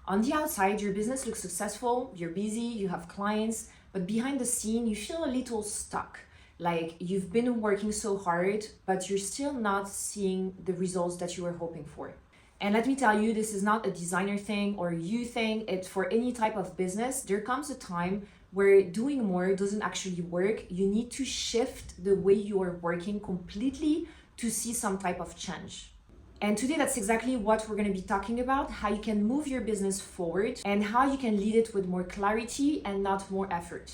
On the outside, your business looks successful, you're busy, you have clients, but behind the scene, you feel a little stuck. Like you've been working so hard, but you're still not seeing the results that you were hoping for. And let me tell you, this is not a designer thing or you thing. It's for any type of business. There comes a time where doing more doesn't actually work. You need to shift the way you are working completely to see some type of change. And today, that's exactly what we're going to be talking about, how you can move your business forward and how you can lead it with more clarity and not more effort.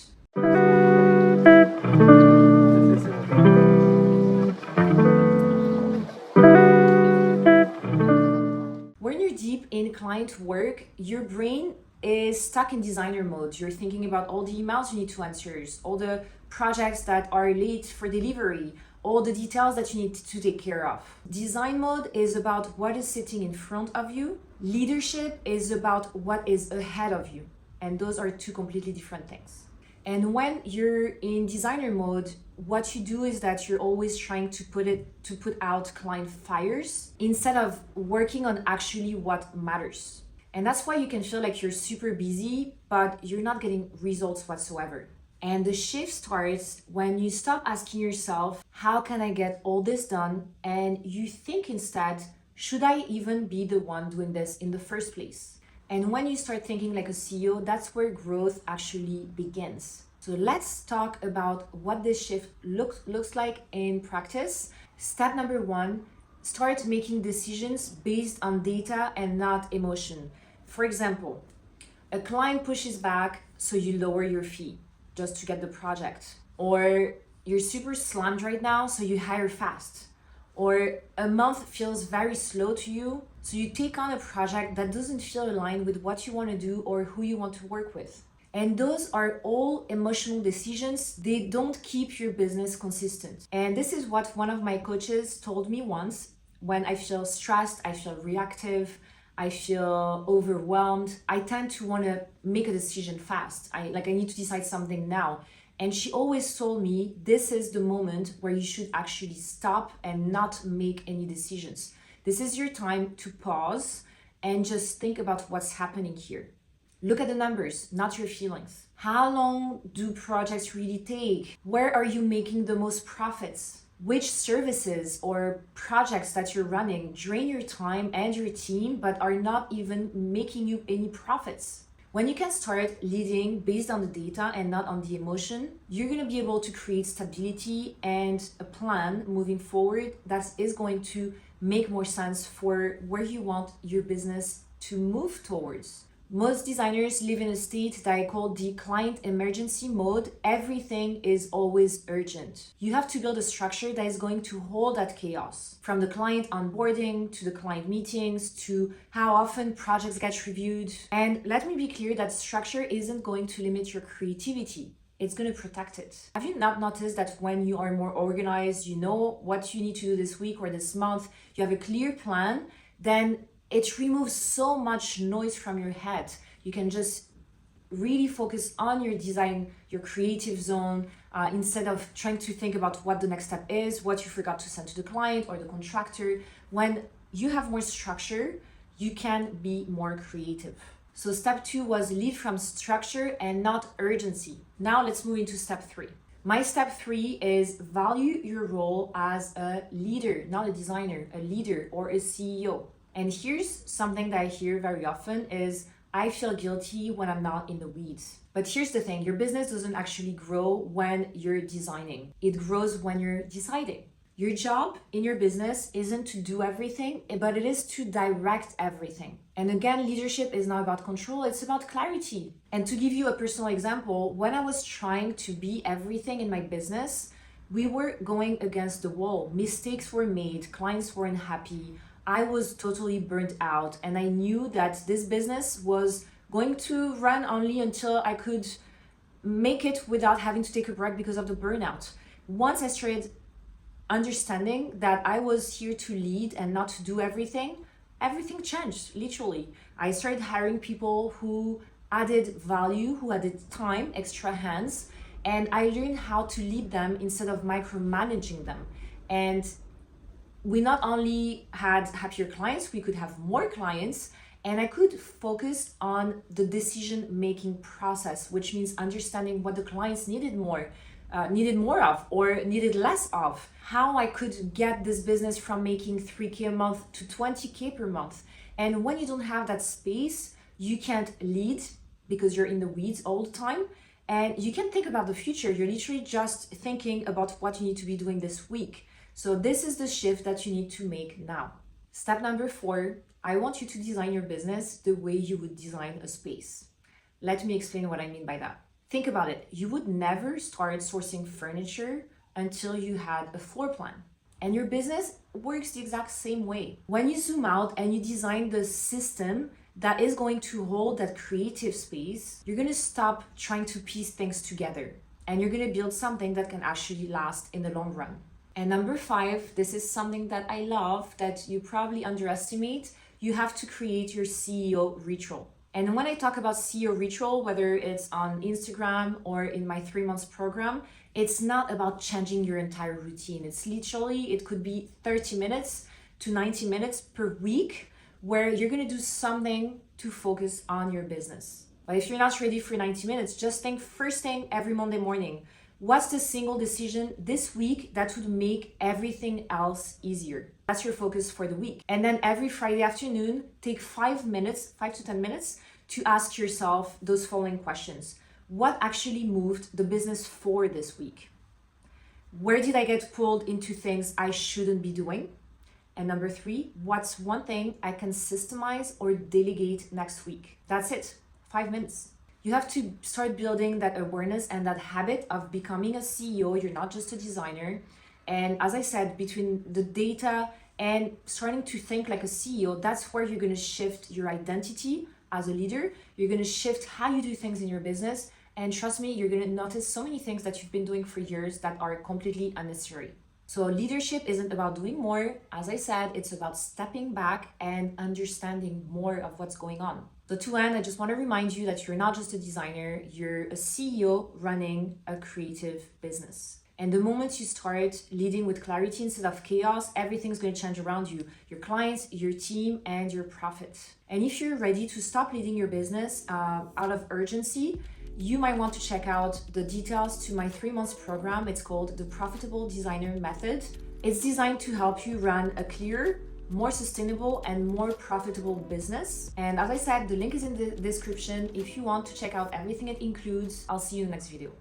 When you're deep in client work, your brain is stuck in designer mode. You're thinking about all the emails you need to answer, all the projects that are late for delivery, all the details that you need to take care of. Design mode is about what is sitting in front of you. Leadership is about what is ahead of you. And those are two completely different things. And when you're in designer mode, what you do is that you're always trying to put out client fires instead of working on actually what matters. And that's why you can feel like you're super busy, but you're not getting results whatsoever. And the shift starts when you stop asking yourself, how can I get all this done? And you think instead, should I even be the one doing this in the first place? And when you start thinking like a CEO, that's where growth actually begins. So let's talk about what this shift looks like in practice. Step number 1, start making decisions based on data and not emotion. For example, a client pushes back, so you lower your fee just to get the project. Or you're super slammed right now, so you hire fast. Or a month feels very slow to you, so you take on a project that doesn't feel aligned with what you want to do or who you want to work with. And those are all emotional decisions. They don't keep your business consistent. And this is what one of my coaches told me once. When I feel stressed, I feel reactive, I feel overwhelmed, I tend to want to make a decision fast. I need to decide something now. And she always told me, this is the moment where you should actually stop and not make any decisions. This is your time to pause and just think about what's happening here. Look at the numbers, not your feelings. How long do projects really take? Where are you making the most profits? Which services or projects that you're running drain your time and your team but are not even making you any profits? When you can start leading based on the data and not on the emotion, you're going to be able to create stability and a plan moving forward that is going to make more sense for where you want your business to move towards. Most designers live in a state that I call the client emergency mode. Everything is always urgent. You have to build a structure that is going to hold that chaos. From the client onboarding, to the client meetings, to how often projects get reviewed. And let me be clear that structure isn't going to limit your creativity. It's going to protect it. Have you not noticed that when you are more organized, you know what you need to do this week or this month, you have a clear plan, then it removes so much noise from your head. You can just really focus on your design, your creative zone, instead of trying to think about what the next step is, what you forgot to send to the client or the contractor. When you have more structure, you can be more creative. So step 2 was lead from structure and not urgency. Now let's move into step 3. My step 3 is value your role as a leader, not a designer, a leader or a CEO. And here's something that I hear very often is, I feel guilty when I'm not in the weeds. But here's the thing, your business doesn't actually grow when you're designing. It grows when you're deciding. Your job in your business isn't to do everything, but it is to direct everything. And again, leadership is not about control, it's about clarity. And to give you a personal example, when I was trying to be everything in my business, we were going against the wall. Mistakes were made, clients weren't happy. I was totally burnt out, and I knew that this business was going to run only until I could make it without having to take a break because of the burnout. Once I started understanding that I was here to lead and not to do everything, everything changed, literally. I started hiring people who added value, who added time, extra hands, and I learned how to lead them instead of micromanaging them. And we not only had happier clients, we could have more clients, And I could focus on the decision-making process, which means understanding what the clients needed more of or needed less of. How I could get this business from making 3K a month to 20K per month. And when you don't have that space, you can't lead because you're in the weeds all the time. And you can think about the future. You're literally just thinking about what you need to be doing this week. So this is the shift that you need to make now. Step number 4, I want you to design your business the way you would design a space. Let me explain what I mean by that. Think about it. You would never start sourcing furniture until you had a floor plan. And your business works the exact same way. When you zoom out and you design the system that is going to hold that creative space, you're going to stop trying to piece things together. And you're going to build something that can actually last in the long run. And number 5, this is something that I love that you probably underestimate. You have to create your CEO ritual. And when I talk about CEO ritual, whether it's on Instagram or in my 3 months program, it's not about changing your entire routine. It's literally, it could be 30 minutes to 90 minutes per week where you're gonna do something to focus on your business. But if you're not ready for 90 minutes, just think first thing every Monday morning. What's the single decision this week that would make everything else easier? That's your focus for the week. And then every Friday afternoon, take 5 to 10 minutes to ask yourself those following questions. What actually moved the business forward this week? Where did I get pulled into things I shouldn't be doing? And number 3, what's one thing I can systemize or delegate next week? That's it, 5 minutes. You have to start building that awareness and that habit of becoming a CEO. You're not just a designer. And as I said, between the data and starting to think like a CEO, that's where you're going to shift your identity as a leader. You're going to shift how you do things in your business. And trust me, you're going to notice so many things that you've been doing for years that are completely unnecessary. So leadership isn't about doing more. As I said, it's about stepping back and understanding more of what's going on. So to end, I just want to remind you that you're not just a designer, you're a CEO running a creative business. And the moment you start leading with clarity instead of chaos, everything's going to change around you, your clients, your team, and your profit. And if you're ready to stop leading your business out of urgency, you might want to check out the details to my 3 months program. It's called the Profitable Designer Method. It's designed to help you run a clearer, more sustainable and more profitable business. And as I said, the link is in the description if you want to check out everything it includes. I'll see you in the next video.